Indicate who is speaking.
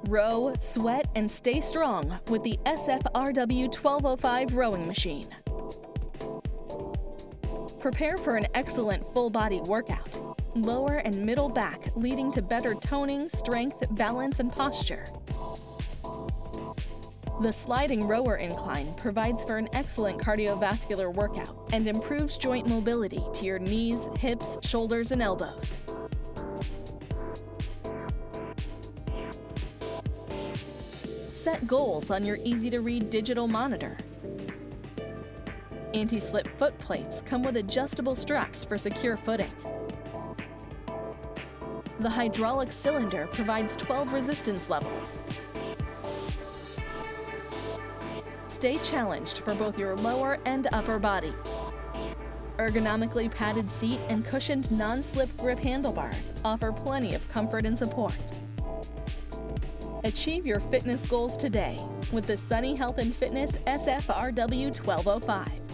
Speaker 1: Row, sweat, and stay strong with the SFRW 1205 rowing machine. Prepare for an excellent full-body workout. Lower and middle back, leading to better toning, strength, balance, and posture. The sliding rower incline provides for an excellent cardiovascular workout and improves joint mobility to your knees, hips, shoulders, and elbows. Set goals on your easy-to-read digital monitor. Anti-slip foot plates come with adjustable straps for secure footing. The hydraulic cylinder provides 12 resistance levels. Stay challenged for both your lower and upper body. Ergonomically padded seat and cushioned non-slip grip handlebars offer plenty of comfort and support. Achieve your fitness goals today with the Sunny Health and Fitness SFRW 1205.